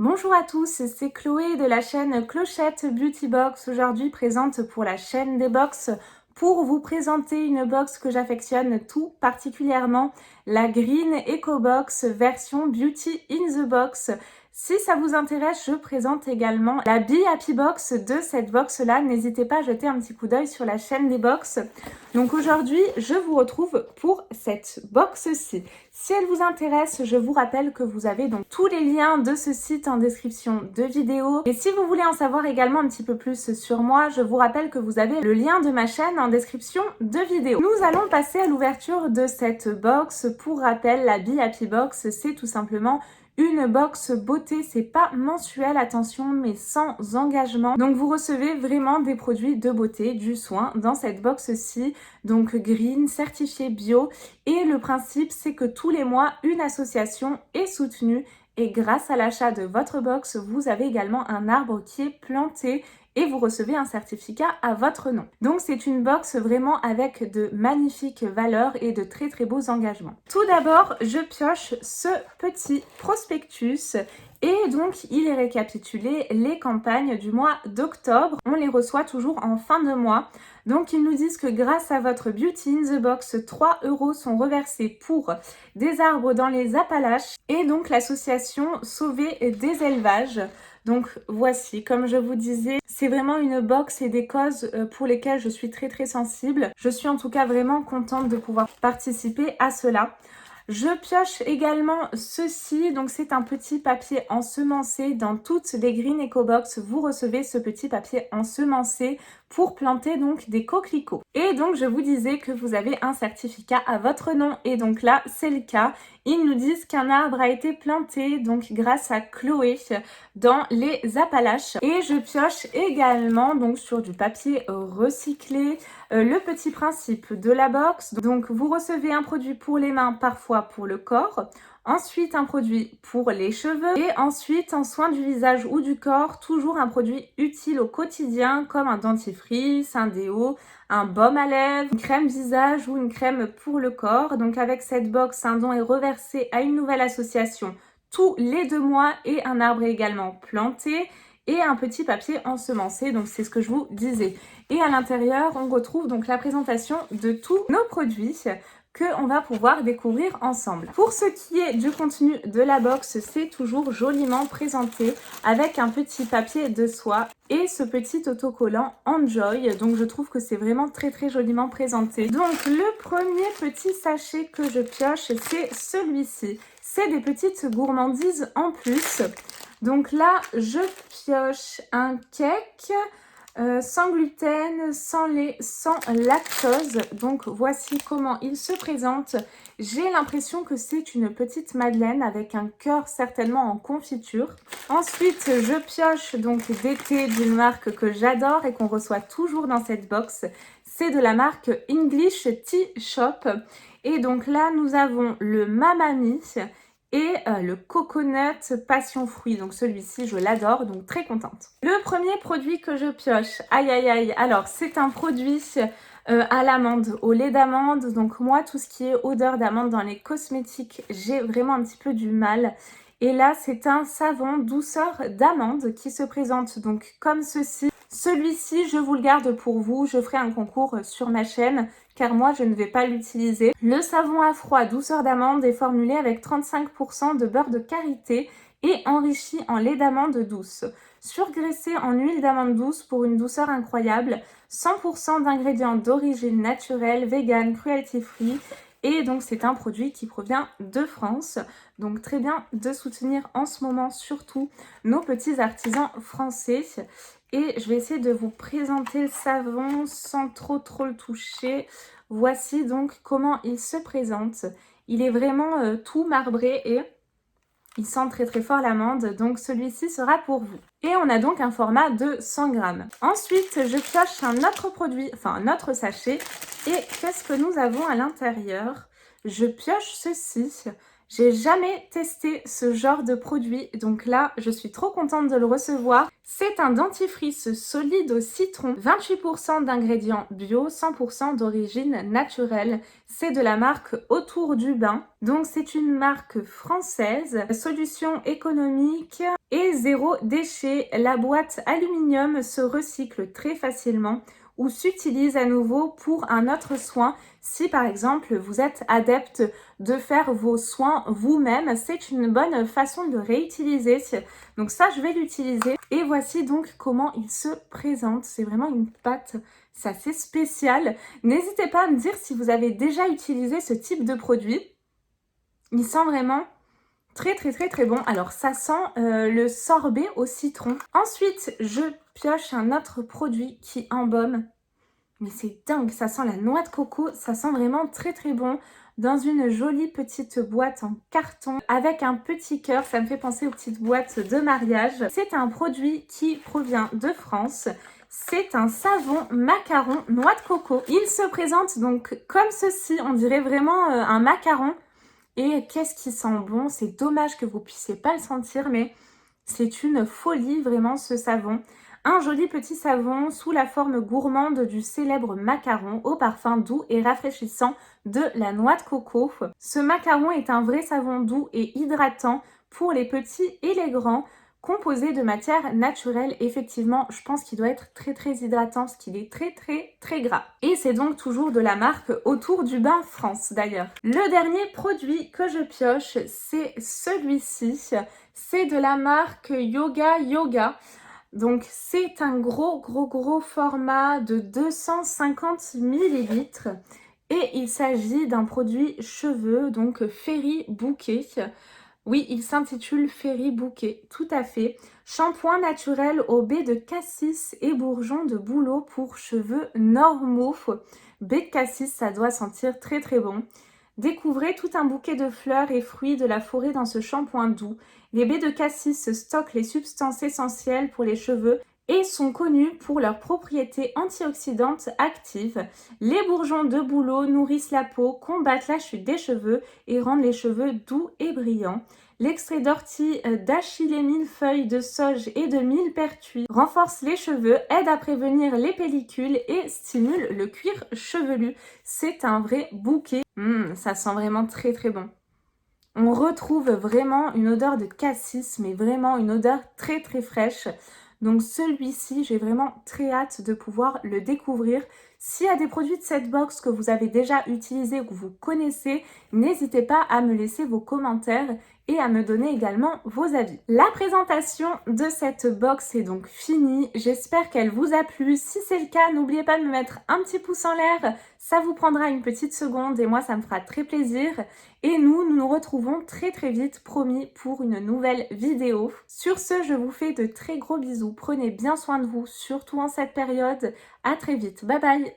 Bonjour à tous, c'est Chloé de la chaîne Clochette Beauty Box, aujourd'hui présente pour la chaîne des box pour vous présenter une box que j'affectionne tout particulièrement, la Green Eco Box version Beauty in the Box. Si ça vous intéresse, je présente également la Be Happy Box de cette box-là. N'hésitez pas à jeter un petit coup d'œil sur la chaîne des box. Donc aujourd'hui, je vous retrouve pour cette box-ci. Si elle vous intéresse, je vous rappelle que vous avez donc tous les liens de ce site en description de vidéo. Et si vous voulez en savoir également un petit peu plus sur moi, je vous rappelle que vous avez le lien de ma chaîne en description de vidéo. Nous allons passer à l'ouverture de cette box. Pour rappel, la Be Happy Box, c'est tout simplement une box beauté, c'est pas mensuel, attention, mais sans engagement. Donc vous recevez vraiment des produits de beauté, du soin dans cette box-ci, donc green, certifié bio. Et le principe, c'est que tous les mois, une association est soutenue. Et grâce à l'achat de votre box, vous avez également un arbre qui est planté et vous recevez un certificat à votre nom. Donc c'est une box vraiment avec de magnifiques valeurs et de très très beaux engagements. Tout d'abord, je pioche ce petit prospectus et donc il est récapitulé les campagnes du mois d'octobre. On les reçoit toujours en fin de mois. Donc ils nous disent que grâce à votre Beauty in the Box, 3 € sont reversés pour des arbres dans les Appalaches et donc l'association Sauver des élevages. Donc voici, comme je vous disais, c'est vraiment une box et des causes pour lesquelles je suis très très sensible. Je suis en tout cas vraiment contente de pouvoir participer à cela. Je pioche également ceci, donc c'est un petit papier ensemencé. Dans toutes les Green Eco Box, vous recevez ce petit papier ensemencé pour planter donc des coquelicots. Et donc je vous disais que vous avez un certificat à votre nom et donc là c'est le cas. Ils nous disent qu'un arbre a été planté donc grâce à Chloé dans les Appalaches. Et je pioche également donc sur du papier recyclé le petit principe de la box. Donc vous recevez un produit pour les mains, parfois pour le corps. Ensuite, un produit pour les cheveux et ensuite, en soin du visage ou du corps, toujours un produit utile au quotidien comme un dentifrice, un déo, un baume à lèvres, une crème visage ou une crème pour le corps. Donc avec cette box, un don est reversé à une nouvelle association tous les 2 mois et un arbre est également planté et un petit papier ensemencé, donc c'est ce que je vous disais. Et à l'intérieur, on retrouve donc la présentation de tous nos produits qu'on va pouvoir découvrir ensemble. Pour ce qui est du contenu de la box, c'est toujours joliment présenté avec un petit papier de soie et ce petit autocollant Enjoy. Donc je trouve que c'est vraiment très très joliment présenté. Donc le premier petit sachet que je pioche, c'est celui-ci. C'est des petites gourmandises en plus. Donc là, je pioche un cake sans gluten, sans lait, sans lactose. Donc voici comment il se présente. J'ai l'impression que c'est une petite madeleine avec un cœur certainement en confiture. Ensuite, je pioche donc des thés d'une marque que j'adore et qu'on reçoit toujours dans cette box. C'est de la marque English Tea Shop. Et donc là, nous avons le Mamami et le coconut passion fruit. Donc celui-ci, je l'adore, donc très contente. Le premier produit que je pioche, aïe aïe aïe, alors c'est un produit à l'amande, au lait d'amande. Donc moi, tout ce qui est odeur d'amande dans les cosmétiques, j'ai vraiment un petit peu du mal. Et là, c'est un savon douceur d'amande qui se présente donc comme ceci. Celui-ci, je vous le garde pour vous. Je ferai un concours sur ma chaîne car moi, je ne vais pas l'utiliser. Le savon à froid douceur d'amande est formulé avec 35% de beurre de karité et enrichi en lait d'amande douce. Surgraissé en huile d'amande douce pour une douceur incroyable. 100% d'ingrédients d'origine naturelle, vegan, cruelty free. Et donc c'est un produit qui provient de France. Donc très bien de soutenir en ce moment surtout nos petits artisans français. Et je vais essayer de vous présenter le savon sans trop le toucher. Voici donc comment il se présente. Il est vraiment tout marbré et il sent très très fort l'amande, donc celui-ci sera pour vous. Et on a donc un format de 100 grammes. Ensuite, je pioche un autre produit, enfin un autre sachet. Et qu'est-ce que nous avons à l'intérieur? Je pioche ceci. J'ai jamais testé ce genre de produit, donc là, je suis trop contente de le recevoir. C'est un dentifrice solide au citron, 28% d'ingrédients bio, 100% d'origine naturelle. C'est de la marque Autour du Bain. Donc c'est une marque française, solution économique et zéro déchet. La boîte aluminium se recycle très facilement ou s'utilise à nouveau pour un autre soin. Si par exemple vous êtes adepte de faire vos soins vous-même, c'est une bonne façon de réutiliser. Donc ça, je vais l'utiliser. Et voici donc comment il se présente. C'est vraiment une pâte, c'est assez spécial. N'hésitez pas à me dire si vous avez déjà utilisé ce type de produit. Il sent vraiment très bon. Alors ça sent le sorbet au citron. Ensuite, je pioche un autre produit qui embaume. Mais c'est dingue, ça sent la noix de coco, ça sent vraiment très bon. Dans une jolie petite boîte en carton avec un petit cœur, ça me fait penser aux petites boîtes de mariage. C'est un produit qui provient de France. C'est un savon macaron noix de coco. Il se présente donc comme ceci, on dirait vraiment un macaron. Et qu'est-ce qui sent bon, c'est dommage que vous puissiez pas le sentir, mais c'est une folie vraiment ce savon. Un joli petit savon sous la forme gourmande du célèbre macaron au parfum doux et rafraîchissant de la noix de coco. Ce macaron est un vrai savon doux et hydratant pour les petits et les grands, composé de matière naturelle. Effectivement, je pense qu'il doit être très hydratant parce qu'il est très gras. Et c'est donc toujours de la marque Autour du Bain France d'ailleurs. Le dernier produit que je pioche, c'est celui-ci. C'est de la marque Yoga. Donc c'est un gros format de 250 ml et il s'agit d'un produit cheveux, donc Fairy Bouquet. Oui, il s'intitule Fairy Bouquet, tout à fait. Shampoing naturel aux baies de cassis et bourgeons de bouleau pour cheveux normaux. Baies de cassis, ça doit sentir très bon. Découvrez tout un bouquet de fleurs et fruits de la forêt dans ce shampoing doux. Les baies de cassis stockent les substances essentielles pour les cheveux et sont connues pour leurs propriétés antioxydantes actives. Les bourgeons de bouleau nourrissent la peau, combattent la chute des cheveux et rendent les cheveux doux et brillants. L'extrait d'ortie, d'achillée millefeuille, de sauge et de millepertuis renforce les cheveux, aide à prévenir les pellicules et stimule le cuir chevelu. C'est un vrai bouquet. Ça sent vraiment très bon. On retrouve vraiment une odeur de cassis, mais vraiment une odeur très fraîche. Donc celui-ci, j'ai vraiment très hâte de pouvoir le découvrir. S'il y a des produits de cette box que vous avez déjà utilisés ou que vous connaissez, n'hésitez pas à me laisser vos commentaires et à me donner également vos avis. La présentation de cette box est donc finie. J'espère qu'elle vous a plu. Si c'est le cas, n'oubliez pas de me mettre un petit pouce en l'air. Ça vous prendra une petite seconde et moi, ça me fera très plaisir. Et nous nous retrouvons très vite, promis, pour une nouvelle vidéo. Sur ce, je vous fais de très gros bisous. Prenez bien soin de vous, surtout en cette période. À très vite. Bye bye!